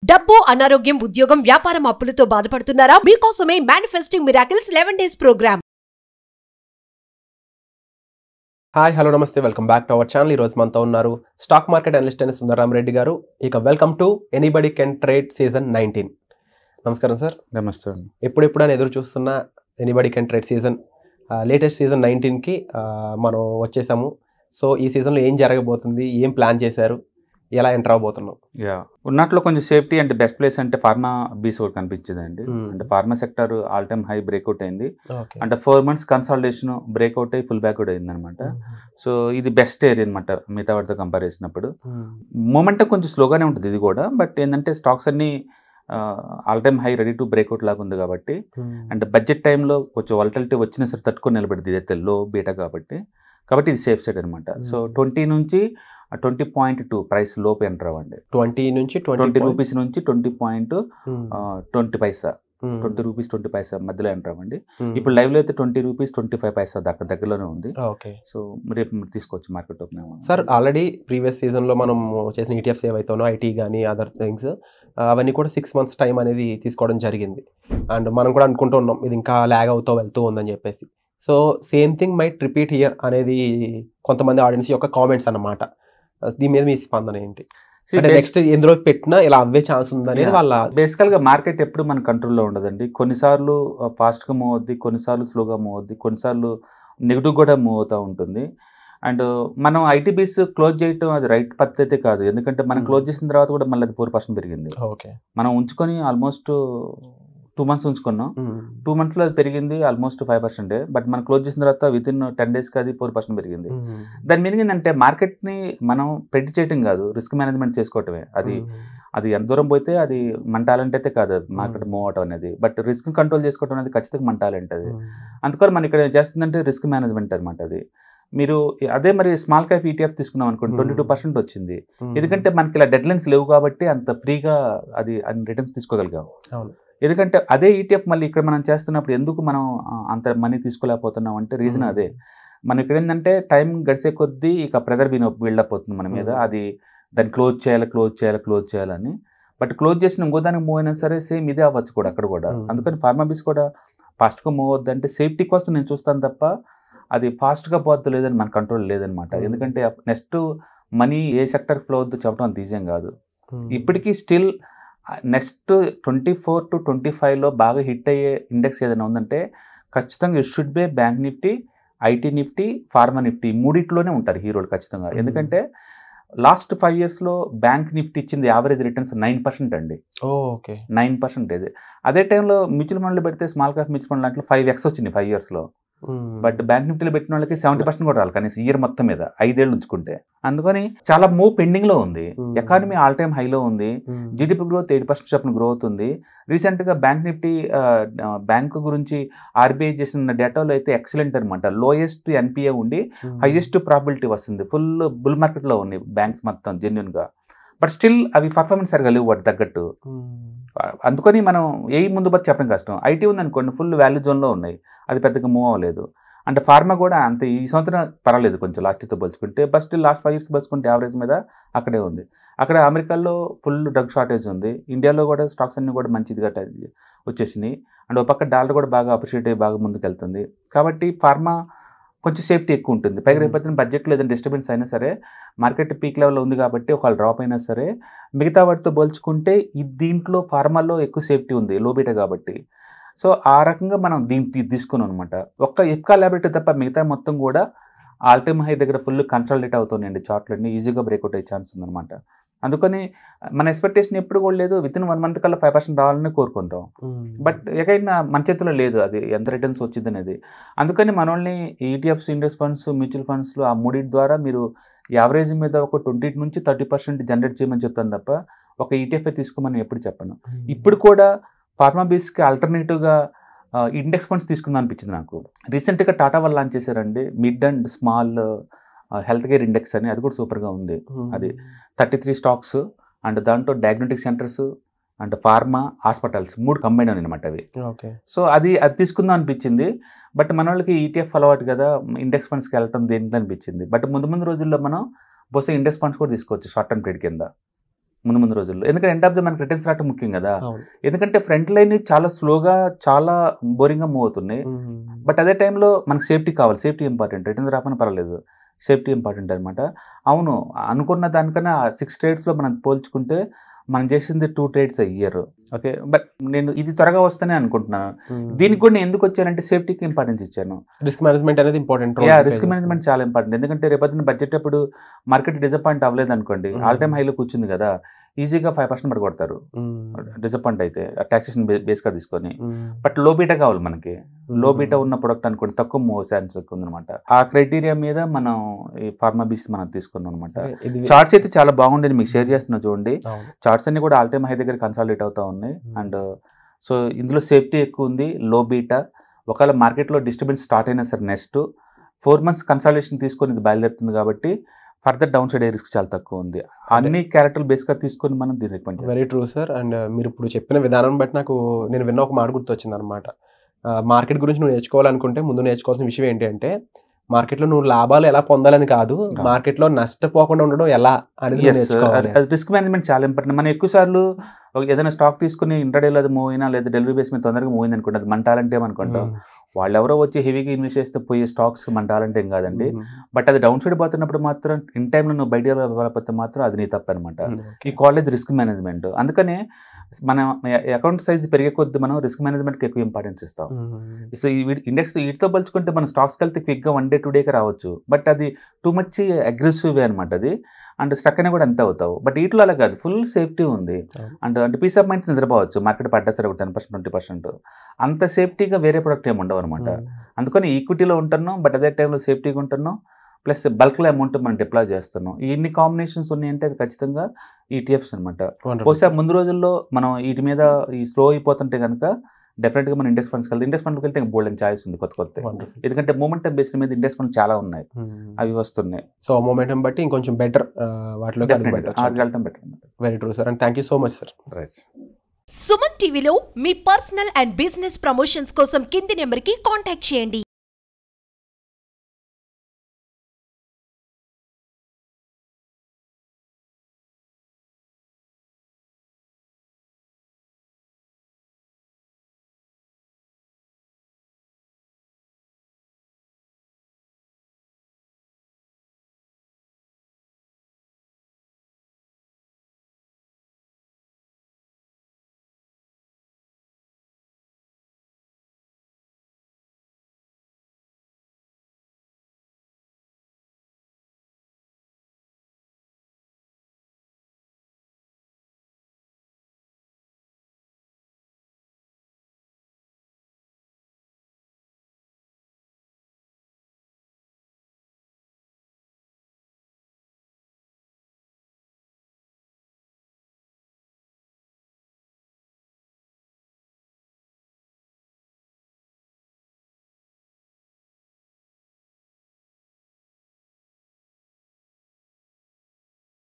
డబ్బు, అనారోగ్యం, ఉద్యోగం, వ్యాపారం, అప్పులతో బాధపడుతున్నారా? మీకోసమే manifesting miracles 11 days program. Hi hello నమస్తే, welcome back to our channel. ఈరోజు మనతో ఉన్నారు స్టాక్ మార్కెట్ అనలిస్ట్ అయిన సుందరరామరెడ్డి గారు. ఇక welcome to anybody can trade season 19. నమస్కారం సార్. నమస్తే. ఎప్పుడెప్పుడు అని ఎదురు చూస్తున్న anybody can trade season latest season 19కి మనం వచ్చేసాము. సో ఈ సీజన్లో ఏం జరగబోతుంది, ఏం ప్లాన్ చేశారు, ఎలా ఎంటర్ అవబోతున్నాం? ఉన్నట్లో కొంచెం సేఫ్టీ అంటే బెస్ట్ ప్లేస్ అంటే ఫార్మా బీస్ ఒకటి కనిపించింది అండి. అంటే pharma sector all time high breakout అయింది. అంటే 4 months కన్సాలిడేషన్ బ్రేక్అవుట్ అయ్యి ఫుల్ బ్యాక్అవుట్ అయింది అనమాట. సో ఇది బెస్ట్ ఏరియా అనమాట మిగతా వాటితో కంపేర్ చేసినప్పుడు. మూమెంట్ కొంచెం స్లోగానే ఉంటుంది ఇది కూడా, బట్ ఏంటంటే స్టాక్స్ అన్ని all time high ready to breakout లాగా ఉంది కాబట్టి, అంటే బడ్జెట్ టైంలో కొంచెం వాలటిలిటీ వచ్చినా సరే తట్టుకొని నిలబడింది ఇదైతే లో బీటా కాబట్టి ఇది సేఫ్ సైడ్ అనమాట. సో 20 నుంచి 20.2 ప్రైస్ లోపు ఎంటర్ అవ్వండి. 20 నుంచి 20 రూపీస్ నుంచి 20.20 పైసా 20 రూపీస్ 20 పైసా మధ్యలో ఎంటర్ అవ్వండి. ఇప్పుడు లైవ్ లో అయితే 20 రూపీస్ 25 పైసా దగ్గరలోనే ఉంది. సో రేపు తీసుకోవచ్చు మార్కెట్ ఓపెన్ అవ్వాలి. సార్, ఆల్రెడీ ప్రీవియస్ సీజన్లో మనం చేసిన ఈటీఎఫ్స్ ఏవైతే ఉన్నాయో ఐటీ కానీ అదర్ థింగ్స్ అవన్నీ కూడా 6 months టైం అనేది తీసుకోవడం జరిగింది. అండ్ మనం కూడా అనుకుంటూ ఉన్నాం ఇది ఇంకా ల్యాగ్ వెళ్తూ ఉందని చెప్పేసి. So same thing might repeat here అనేది కొంతమంది ఆడియన్స్ యొక్క కామెంట్స్ అన్నమాట. దీని మీద మీ స్పందన ఏంటి? అంటే నెక్స్ట్ ఎందులో పెట్టినా ఇలా అవ్వే ఛాన్స్ ఉందనేది వాళ్ళ బేసికల్గా మార్కెట్ ఎప్పుడు మన కంట్రోల్లో ఉండదండి. కొన్నిసార్లు ఫాస్ట్గా మూవ్ అవుద్ది, కొన్నిసార్లు స్లోగా మూవ్ అవుద్ది, కొన్నిసార్లు నెగిటివ్ కూడా మూవ్ అవుతూ ఉంటుంది. అండ్ మనం ఐటీబీస్ క్లోజ్ చేయటం అది రైట్ పద్ధతి కాదు. ఎందుకంటే మనం క్లోజ్ చేసిన తర్వాత కూడా మళ్ళీ అది 4% పెరిగింది. మనం ఉంచుకొని ఆల్మోస్ట్ 2 months ఉంచుకున్నాం. 2 monthsలో అది పెరిగింది ఆల్మోస్ట్ 5%. బట్ మనం క్లోజ్ చేసిన తర్వాత విత్ ఇన్ 10 daysకి అది 4% పెరిగింది. దాని మీనింగ్ ఏంటంటే మార్కెట్ని మనం ప్రెడిక్ట్ చేయటం కాదు, రిస్క్ మేనేజ్మెంట్ చేసుకోవటమే. అది ఎంత దూరం పోతే అది మన టాలెంట్ అయితే కాదు మార్కెట్ మూవ్ అవటం అనేది. బట్ రిస్క్ కంట్రోల్ చేసుకోవటం అనేది ఖచ్చితంగా మన టాలెంట్ అది. అందుకని మనం ఇక్కడ చేస్తుందంటే రిస్క్ మేనేజ్మెంట్ అనమాట అది. మీరు అదే మరి స్మాల్ క్యాప్ ఈటీఎఫ్ తీసుకున్నాం అనుకోండి, 22% వచ్చింది. ఎందుకంటే మనకి ఇలా డెడ్ లైన్స్ లేవు కాబట్టి అంత ఫ్రీగా అది రిటర్న్స్ తీసుకోగలిగాం. ఎందుకంటే అదే ఈటీఎఫ్ మళ్ళీ ఇక్కడ మనం చేస్తున్నప్పుడు ఎందుకు మనం అంత మనీ తీసుకోలేకపోతున్నాం అంటే రీజన్ అదే. మనం ఇక్కడ ఏంటంటే టైం గడిచే కొద్దీ ఇక ప్రెజర్ బిల్డప్ అవుతుంది మన మీద. అది దాన్ని క్లోజ్ చేయాలని. బట్ క్లోజ్ చేసిన ఇంకో దానికి మూవ్ అయినా సరే సేమ్ ఇదే అవ్వచ్చు కూడా అక్కడ కూడా. అందుకని ఫార్మాబీస్ కూడా ఫాస్ట్గా మూవ్ అవుద్ది అంటే సేఫ్టీ కోసం నేను చూస్తాను తప్ప అది ఫాస్ట్గా పోద్దు లేదని మన కంట్రోల్ లేదనమాట. ఎందుకంటే నెక్స్ట్ మనీ ఏ సెక్టర్ ఫ్లో అవుద్దో చెప్పడం అంత ఈజీ కాదు. ఇప్పటికీ స్టిల్ నెక్స్ట్ 24 to 25లో బాగా హిట్ అయ్యే ఇండెక్స్ ఏదైనా ఉందంటే ఖచ్చితంగా it should be bank Nifty, IT Nifty, pharma Nifty మూడిట్లోనే ఉంటారు హీరోలు ఖచ్చితంగా. ఎందుకంటే లాస్ట్ 5 yearsలో బ్యాంక్ నిఫ్టీ ఇచ్చింది యావరేజ్ రిటర్న్స్ 9% అండి. 9%. అదే టైంలో మ్యూచువల్ ఫండ్లు పెడితే స్మాల్ క్యాప్ మ్యూచువల్ ఫండ్ దాంట్లో 5x వచ్చింది 5 yearsలో. బట్ బ్యాంక్ నిఫ్టీలో పెట్టిన వాళ్ళకి 70% కూడా రాలి కనీసం ఇయర్ మొత్తం మీద 5 ఏళ్ళు ఉంచుకుంటే. అందుకని చాలా మూవ్ పెండింగ్ లో ఉంది. ఎకానమీ ఆల్ టైమ్ హైలో ఉంది. జీడిపి గ్రోత్ 8% చొప్పున గ్రో అవుతుంది. రీసెంట్ గా బ్యాంక్ నిఫ్టీ బ్యాంకు గురించి ఆర్బీఐ చేసిన డేటాలో అయితే ఎక్సలెంట్ అనమాట. లోయెస్ట్ ఎన్పిఏ ఉండి హైయెస్ట్ ప్రాబిలిటీ వస్తుంది. ఫుల్ బుల్ మార్కెట్ లో ఉన్నాయి బ్యాంక్స్ మొత్తం జెన్యున్ గా. బట్ స్టిల్ అవి పర్ఫార్మెన్స్ సరిగా లేవు వాటి తగ్గట్టు. అందుకని మనం ఏ ముందు బట్టి చెప్పడం కష్టం. ఐటీ ఉందనుకోండి ఫుల్ వాల్యూ జోన్లో ఉన్నాయి, అది పెద్దగా మూవ్ అవ్వలేదు. అంటే ఫార్మా కూడా అంతే ఈ సంవత్సరం పర్వాలేదు కొంచెం లాస్ట్తో పోల్చుకుంటే. బట్ స్టిల్ లాస్ట్ 5 years పోల్చుకుంటే యావరేజ్ మీద అక్కడే ఉంది. అక్కడ అమెరికాలో ఫుల్ డ్రగ్ షార్టేజ్ ఉంది. ఇండియాలో కూడా స్టాక్స్ అన్నీ కూడా మంచిదిగా వచ్చేసినాయి. అండ్ ఒక పక్క డాలర్ కూడా బాగా అప్రిషియేట్ అయ్యి బాగా ముందుకు వెళ్తుంది. కాబట్టి ఫార్మా కొంచెం సేఫ్టీ ఎక్కువ ఉంటుంది. పైగా రేపొద్దున బడ్జెట్లో ఏదైనా డిస్టర్బెన్స్ అయినా సరే మార్కెట్ పీక్ లెవెల్లో ఉంది కాబట్టి ఒకవేళ డ్రాప్ అయినా సరే మిగతా వాటితో పోల్చుకుంటే దీంట్లో ఫార్మాలో ఎక్కువ సేఫ్టీ ఉంది లో బీటా కాబట్టి. సో ఆ రకంగా మనం దీన్ని తీసుకున్నాం అనమాట. ఒక్క ఎఫ్కా ల్యాబొరేటరీ తప్ప మిగతా మొత్తం కూడా ఆల్ టైమ్ హై దగ్గర ఫుల్ కన్సాలిడేట్ అవుతున్నాయండి. చార్ట్లన్నీ ఈజీగా బ్రేక్అవుట్ అయ్యే ఛాన్స్ ఉందన్నమాట. అందుకని మన ఎక్స్పెక్టేషన్ ఎప్పుడు కూడా లేదు విత్ ఇన్ 1 month కల్లా 5% రావాలని కోరుకుంటాం. బట్ ఎకైనా మన చేతిలో లేదు అది ఎంత రిటర్న్స్ వచ్చింది అనేది. అందుకని మన వాళ్ళని ఈటీఎఫ్స్, ఇండెక్స్ ఫండ్స్, మ్యూచువల్ ఫండ్స్లో ఆ మూడింటి ద్వారా మీరు యావరేజ్ మీద ఒక 20 నుంచి 30% జనరేట్ చేయమని చెప్తాను తప్ప ఒక ఈటీఎఫ్ తీసుకోమని ఎప్పుడు చెప్పను. ఇప్పుడు కూడా ఫార్మాబీస్కి ఆల్టర్నేటివ్గా ఇండెక్స్ ఫండ్స్ తీసుకుందాం అనిపించింది నాకు. రీసెంట్గా టాటా వాళ్ళు లాంచ్ చేశారండి mid and small health care index అని. అది కూడా సూపర్గా ఉంది. అది 33 స్టాక్స్ అండ్ దాంట్లో diagnostic centres and pharma, hospitals 3 combine అనమాట అవి. సో అది తీసుకుందాం అనిపించింది. బట్ మన వాళ్ళకి ఈటీఎఫ్ అలవాటు కదా, ఇండెక్స్ ఫండ్స్కి వెళ్ళటం దేనికి అనిపించింది. బట్ ముందు రోజుల్లో మనం బహుశా ఇండెక్స్ ఫండ్స్ కూడా తీసుకోవచ్చు షార్ట్ టర్మ్ ట్రేడ్ కింద. ముందు రోజుల్లో. ఎందుకంటే ఎండ్ ఆఫ్ ది మనకి రిటర్న్స్ రావడం ముఖ్యం కదా. అవును. ఎందుకంటే ఫ్రంట్ లైన్ చాలా స్లోగా చాలా బోరింగ్గా మూవ్ అవుతున్నాయి. బట్ అదే టైంలో మనకు సేఫ్టీ కావాలి. Safety important. రిటర్న్స్ రాకపోయినా పర్వాలేదు, సేఫ్టీ ఇంపార్టెంట్ అనమాట. అవును, అనుకున్న దానికన్నా 6 ట్రేడ్స్లో మనం పోల్చుకుంటే మనం చేసింది 2 ట్రేడ్స్ ఇయర్. ఓకే, బట్ నేను ఇది త్వరగా వస్తేనే అనుకుంటున్నాను. దీనికి కూడా నేను ఎందుకు వచ్చానంటే సేఫ్టీకి ఇంపార్టెన్స్ ఇచ్చాను. రిస్క్ మేనేజ్మెంట్ అనేది ఇంపార్టెంట్. రిస్క్ మేనేజ్మెంట్ చాలా ఇంపార్టెంట్. ఎందుకంటే రేపొద్దున బడ్జెట్ అప్పుడు మార్కెట్ డిసప్పాయింట్ అవ్వలేదు అనుకోండి, ఆల్ టైమ్ హైలో కూర్చుంది కదా, ఈజీగా 5% పడగొడతారు డిసప్పాయింట్ అయితే టాక్సేషన్ బేస్గా తీసుకొని. బట్ లో బీటా కావాలి మనకి. లో బీటా ఉన్న ప్రొడక్ట్ అనుకోండి తక్కువ మూవ్ ఛాన్స్ ఉందన్నమాట. ఆ క్రైటీరియా మీద మనం ఈ ఫార్మా బీస్ మనం తీసుకున్నాం అనమాట. చార్ట్స్ అయితే చాలా బాగుండేది, మీకు షేర్ చేస్తున్నా చూడండి. చార్ట్స్ అన్ని కూడా ఆల్ టైమ్ హై దగ్గర కన్సాలిడేట్ అవుతా ఉన్నాయి. అండ్ సో ఇందులో సేఫ్టీ ఎక్కువ ఉంది, లో బీటా. ఒకవేళ మార్కెట్లో డిస్టర్బెన్స్ స్టార్ట్ అయినా సరే నెక్స్ట్ 4 months కన్సాలిడేషన్ తీసుకొని ఇది బయలుదేరుతుంది కాబట్టి ఫర్దర్ డౌన్ సైడ్ రిస్క్ చాలా తక్కువ ఉంది. అన్ని క్యారెక్టర్ బేస్గా తీసుకొని మనం దీన్ని రికమెండ్ చేస్తాం. Very true sir. అండ్ మీరు ఇప్పుడు చెప్పిన విధానం బట్టి నాకు నేను విన్న ఒక మాట గుర్తొచ్చింది అనమాట. మార్కెట్ గురించి నువ్వు నేర్చుకోవాలనుకుంటే ముందు నేర్చుకోవాల్సిన విషయం ఏంటి అంటే, మార్కెట్లో నువ్వు లాభాలు ఎలా పొందాలని కాదు, మార్కెట్లో నష్టపోకుండా ఉండడం ఎలా అనేది నేర్చుకోవాలి. రిస్క్ మేనేజ్మెంట్ చాలా ఇంపార్టెంట్. మనం ఎక్కువ సార్లు ఏదైనా స్టాక్ తీసుకుని ఇంటర్డేలో అది మూవ్ అయినా లేదా డెలివరీ బేస్ మీద తొందరగా మూవ్ అయింది అనుకుంటే అది మన టాలెంట్ ఏమనుకుంటాం. వాళ్ళు ఎవరో వచ్చి హెవీగా ఇన్వెస్ట్ చేస్తే పోయే స్టాక్స్ మన టాలెంట్ ఏం కాదండి. బట్ అది డౌన్ సైడ్ పోతున్నప్పుడు మాత్రం ఇన్ టైంలో నువ్వు బయట వెళ్ళకపోతే మాత్రం అది నీ తప్పు అనమాట. ఈ కాలేజ్ రిస్క్ మేనేజ్మెంట్. అందుకనే మన అకౌంట్ సైజ్ పెరిగే కొద్ది మనం రిస్క్ మేనేజ్మెంట్కి ఎక్కువ ఇంపార్టెన్స్ ఇస్తాం. సో ఈ ఇండెక్స్ వీటితో పోల్చుకుంటే మనం స్టాక్స్కి వెళ్తే క్విక్గా 1 day 2 day రావచ్చు. బట్ అది టూ మచ్ అగ్రెసివ్ వే అనమాట అది. అండ్ స్టక్ అయినా కూడా అంతే అవుతావు. బట్ వీటిలో అలా కాదు, ఫుల్ సేఫ్టీ ఉంది. అంటే పీస్ ఆఫ్ మైండ్స్ నిద్రపోవచ్చు. మార్కెట్ పడ్డా సరే 10% 20%. అంత సేఫ్టీగా వేరే ప్రొడక్ట్ ఏమి ఉండవు అనమాట. అందుకని ఈక్విటీలో ఉంటున్నాం, బట్ అదే టైంలో సేఫ్టీగా ఉంటున్నాం, ప్లస్ బల్క్లో అమౌంట్ మనం డిప్లాయ్ చేస్తున్నాం. ఇన్ని కాంబినేషన్స్ ఉన్నాయంటే అది ఖచ్చితంగా ఈటీఎఫ్స్ అనమాట. బహుశా ముందు రోజుల్లో మనం వీటి మీద ఈ స్లో అయిపోతుంటే కనుక డెఫినెట్గా మనం ఇండెక్స్ ఫండ్స్కి వెళ్తే, ఇండెక్స్ ఫండ్కి వెళ్తే బోల్డ్ అండ్ ఛాయిస్ ఉంది కొత్త. ఎందుకంటే మూమెంటం బేస్డ్ మీద ఇండెక్స్ ఫండ్ చాలా ఉన్నాయి, అవి వస్తున్నాయి. సో మూమెంటం బట్టి ఇంకొంచెం బెటర్ వాటిలో వెళ్ళటం better. Very true sir. And thank you so much sir. Right. Suman టీవీలో మీ పర్సనల్ అండ్ బిజినెస్ ప్రమోషన్స్ కోసం కింది నెంబర్కి కాంటాక్ట్ చేయండి.